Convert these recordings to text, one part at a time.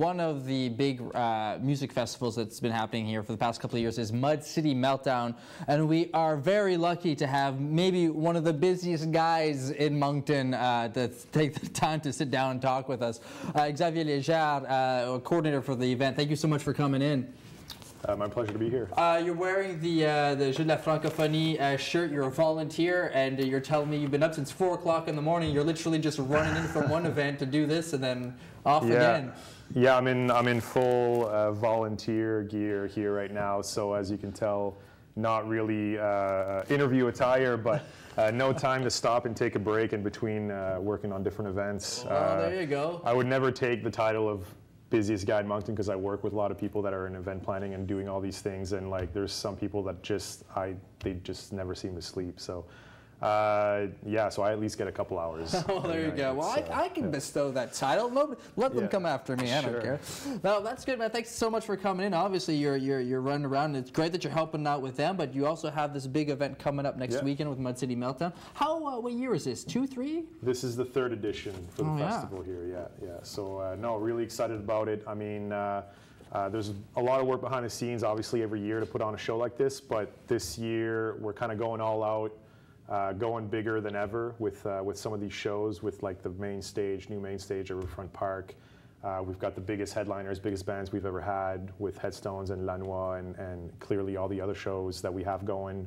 one of the big music festivals that's been happening here for the past couple of years is City Meltdown, and we are very lucky to have maybe one of the busiest guys in Moncton to take the time to sit down and talk with us. Xavier Leger, coordinator for the event. Thank you so much for coming in. My pleasure to be here. You're wearing the Jeu de la Francophonie shirt. You're a volunteer, and you're telling me you've been up since 4 o'clock in the morning. You're literally just running in from one event to do this, and then off again. Yeah, I'm in full volunteer gear here right now. So as you can tell, not really interview attire, but no time to stop and take a break in between working on different events. Oh, there you go. I would never take the title of busiest guy in Moncton because I work with a lot of people that are in event planning and doing all these things, and like there's some people that they just never seem to sleep. So yeah, so I at least get a couple hours. Oh, there you go. Well, I can bestow that title. Let them come after me. I don't care. No, that's good, man. Thanks so much for coming in. Obviously, you're running around. It's great that you're helping out with them, but you also have this big event coming up next weekend with City Meltdown. What year is this? 2, 3? This is the 3rd edition for the festival here. Yeah. So no, really excited about it. I mean, there's a lot of work behind the scenes, obviously, every year to put on a show like this, but this year we're kind of going all out. Going bigger than ever with some of these shows, with like the main stage, new main stage at Riverfront Park. We've got the biggest headliners, biggest bands we've ever had with Headstones and Lanois, and clearly all the other shows that we have going.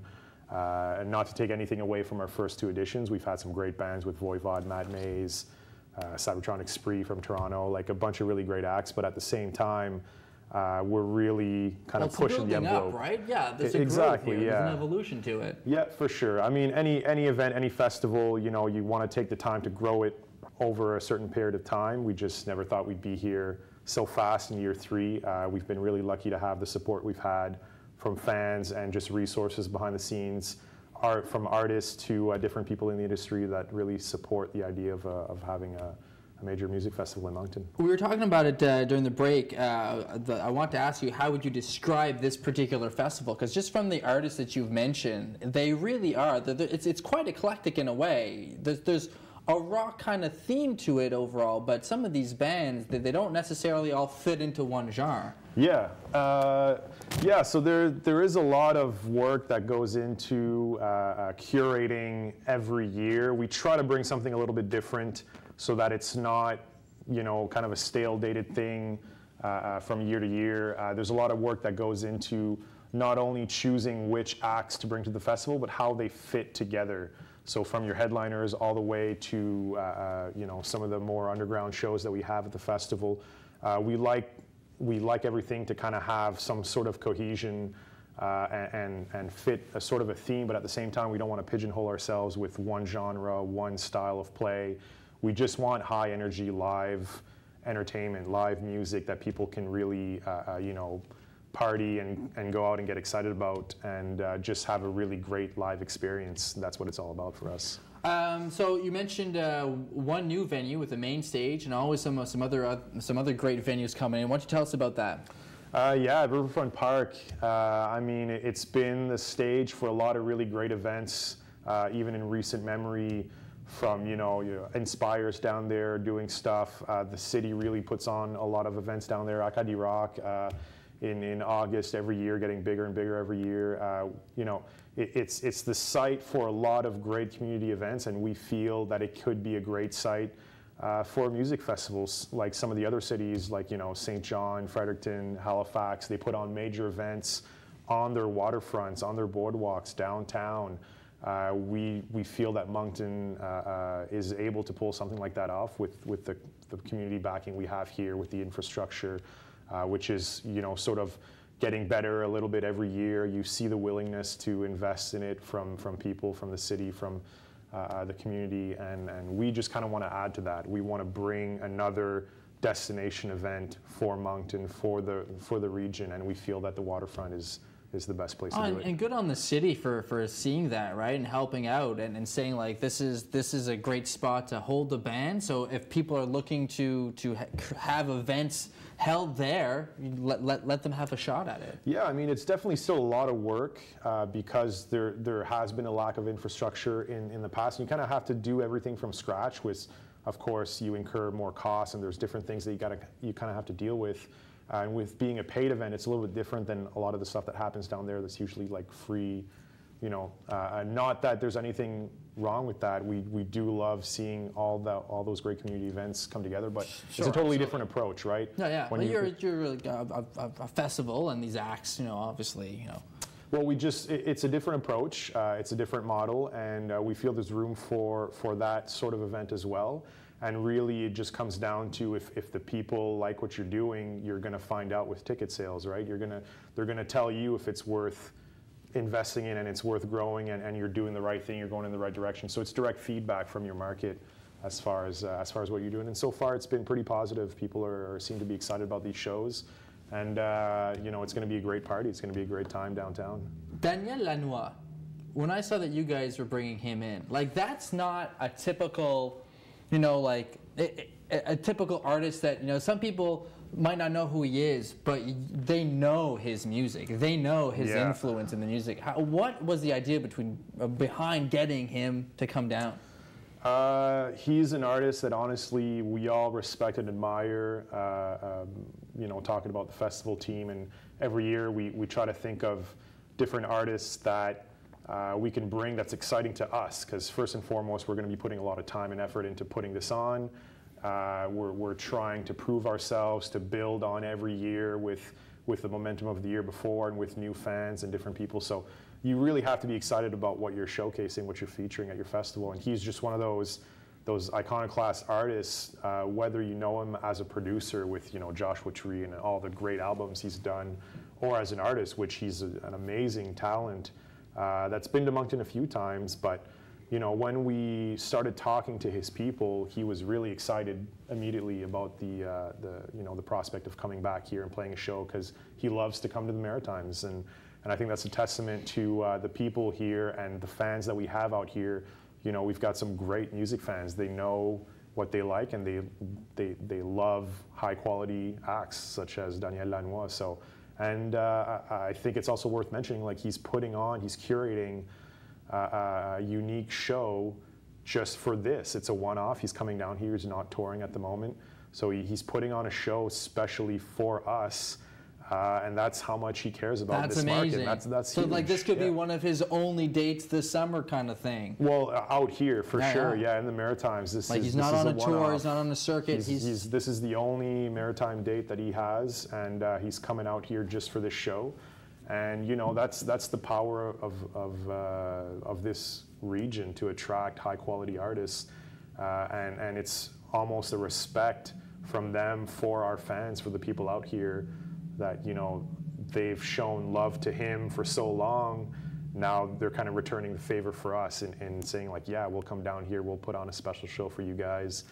And not to take anything away from our first 2 editions, we've had some great bands with Voivod, Mad Maze, Cybertronic Spree from Toronto, like a bunch of really great acts, but at the same time, we're really kind of pushing the envelope. Up, right? Yeah, there's a exactly. growth here. Yeah, there's an evolution to it. Yeah, for sure. I mean, any event, any festival, you know, you want to take the time to grow it over a certain period of time. We just never thought we'd be here so fast in year 3. We've been really lucky to have the support we've had from fans and just resources behind the scenes, from artists to different people in the industry that really support the idea of having a major music festival in Moncton. We were talking about it during the break. I want to ask you, how would you describe this particular festival? Because just from the artists that you've mentioned, they really are. It's quite eclectic in a way. There's a rock kind of theme to it overall, but some of these bands, they don't necessarily all fit into one genre. Yeah, yeah. So there is a lot of work that goes into curating every year. We try to bring something a little bit different, so that it's not, you know, kind of a stale, dated thing from year to year. There's a lot of work that goes into not only choosing which acts to bring to the festival, but how they fit together. So from your headliners all the way to, you know, some of the more underground shows that we have at the festival. We like everything to kind of have some sort of cohesion and fit a sort of a theme, but at the same time, we don't want to pigeonhole ourselves with one genre, one style of play. We just want high energy live entertainment, live music that people can really, you know, party and go out and get excited about, and just have a really great live experience. That's what it's all about for us. So you mentioned one new venue with the main stage, and always some other great venues coming in. Why don't you tell us about that? Yeah, Riverfront Park. I mean, it's been the stage for a lot of really great events, even in recent memory. From you know Inspires down there doing stuff. The city really puts on a lot of events down there. Acadie Rock in August every year, getting bigger and bigger every year. You know, it's the site for a lot of great community events, and we feel that it could be a great site for music festivals, like some of the other cities, like, you know, St. John, Fredericton, Halifax. They put on major events on their waterfronts, on their boardwalks downtown. We feel that Moncton is able to pull something like that off with the community backing we have here, with the infrastructure, which is, you know, sort of getting better a little bit every year. You see the willingness to invest in it from people, from the city, from the community, and we just kind of want to add to that. We want to bring another destination event for Moncton, for the region, and we feel that the waterfront is the best place to do it. And good on the city for seeing that, right, and helping out and saying, like, this is a great spot to hold the band. So if people are looking to have events held there, let them have a shot at it. Yeah, I mean, it's definitely still a lot of work because there has been a lack of infrastructure in the past. And you kind of have to do everything from scratch with of course, you incur more costs, and there's different things that you kind of have to deal with. And with being a paid event, it's a little bit different than a lot of the stuff that happens down there that's usually like free. Not that there's anything wrong with that. We do love seeing all those great community events come together, but it's a totally different approach, right? No, yeah. When you're really a festival, and these acts, obviously, Well, it's a different approach. It's a different model, and we feel there's room for that sort of event as well. And really, it just comes down to if the people like what you're doing, you're going to find out with ticket sales, right? They're going to tell you if it's worth investing in and it's worth growing, and you're doing the right thing, you're going in the right direction. So it's direct feedback from your market as far as what you're doing. And so far, it's been pretty positive. People seem to be excited about these shows, and it's going to be a great party. It's going to be a great time downtown. Daniel Lanois, when I saw that you guys were bringing him in, like that's not a typical, a typical artist that some people might not know who he is, but they know his music. They know his influence in the music. What was the idea behind getting him to come down? He's an artist that honestly we all respect and admire. Talking about the festival team, and every year we try to think of different artists that we can bring that's exciting to us, because first and foremost we're going to be putting a lot of time and effort into putting this on. We're trying to prove ourselves, to build on every year with the momentum of the year before, and with new fans and different people. So you really have to be excited about what you're showcasing, what you're featuring at your festival. And he's just one of those iconoclast artists, whether you know him as a producer with Joshua Tree and all the great albums he's done, or as an artist, which he's an amazing talent that's been to Moncton a few times. But when we started talking to his people, he was really excited immediately about the prospect of coming back here and playing a show, because he loves to come to the Maritimes, and I think that's a testament to the people here and the fans that we have out here. We've got some great music fans. They know what they like, and they love high quality acts such as Daniel Lanois. So, and I think it's also worth mentioning, like he's curating a unique show just for this. It's a one-off. He's coming down here. He's not touring at the moment. So he's putting on a show specially for us. And that's how much he cares about this amazing. Market. That's so huge. Like this could be one of his only dates this summer, kind of thing. Well, out here for sure. Yeah, in the Maritimes. He's not on a tour. He's not on a circuit. This is the only Maritime date that he has, and he's coming out here just for this show. And that's the power of this region, to attract high quality artists, and it's almost a respect from them for our fans, for the people out here, that they've shown love to him for so long. Now they're kind of returning the favor for us and saying, like, yeah, we'll come down here, we'll put on a special show for you guys.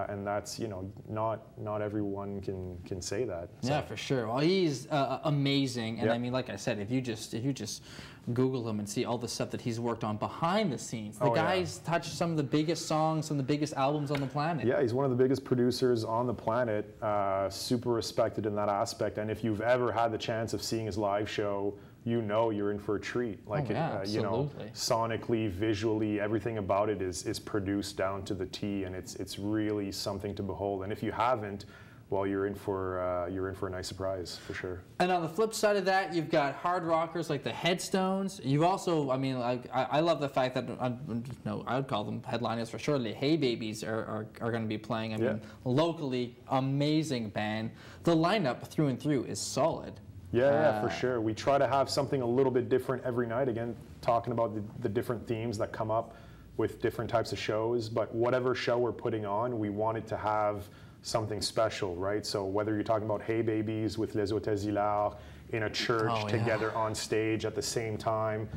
And that's, not everyone can say that. So. Yeah, for sure. Well, he's amazing, and I mean, like I said, if you just Google him and see all the stuff that he's worked on behind the scenes, the guy's touched some of the biggest songs, some of the biggest albums on the planet. Yeah, he's one of the biggest producers on the planet. Super respected in that aspect. And if you've ever had the chance of seeing his live show, you're in for a treat. Like, sonically, visually, everything about it is produced down to the T, and it's really something to behold. And if you haven't, well, you're in for a nice surprise for sure. And on the flip side of that, you've got hard rockers like the Headstones. You've also, I mean, I love the fact that I would call them headliners for sure. The Hey Babies are going to be playing. I mean, locally, amazing band. The lineup through and through is solid. Yeah, for sure. We try to have something a little bit different every night. Again, talking about the different themes that come up with different types of shows. But whatever show we're putting on, we want it to have something special, right? So whether you're talking about Hey Babies with Les Hôtels Hilaire in a church together on stage at the same time,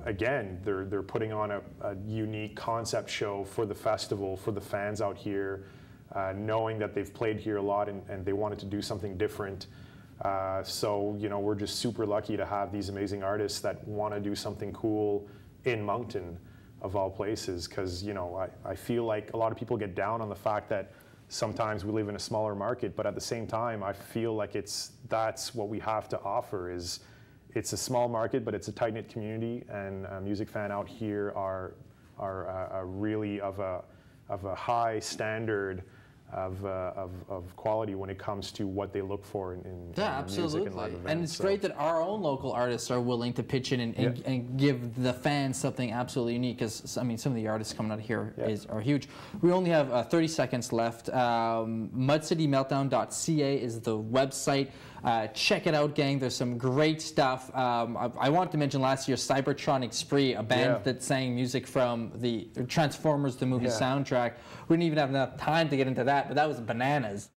again, they're putting on a unique concept show for the festival, for the fans out here, knowing that they've played here a lot and they wanted to do something different. So we're just super lucky to have these amazing artists that want to do something cool in Moncton, of all places, because I feel like a lot of people get down on the fact that sometimes we live in a smaller market, but at the same time I feel like that's what we have to offer. Is it's a small market, but it's a tight-knit community, and a music fan out here are really of a a high standard of quality when it comes to what they look for in music and live events. And it's great that our own local artists are willing to pitch in and give the fans something absolutely unique, because I mean some of the artists coming out of here are huge. We only have 30 seconds left. mudcitymeltdown.ca is the website. Check it out, gang. There's some great stuff. I want to mention last year Cybertronic Spree, a band that sang music from the Transformers the movie soundtrack. We didn't even have enough time to get into that, but that was bananas.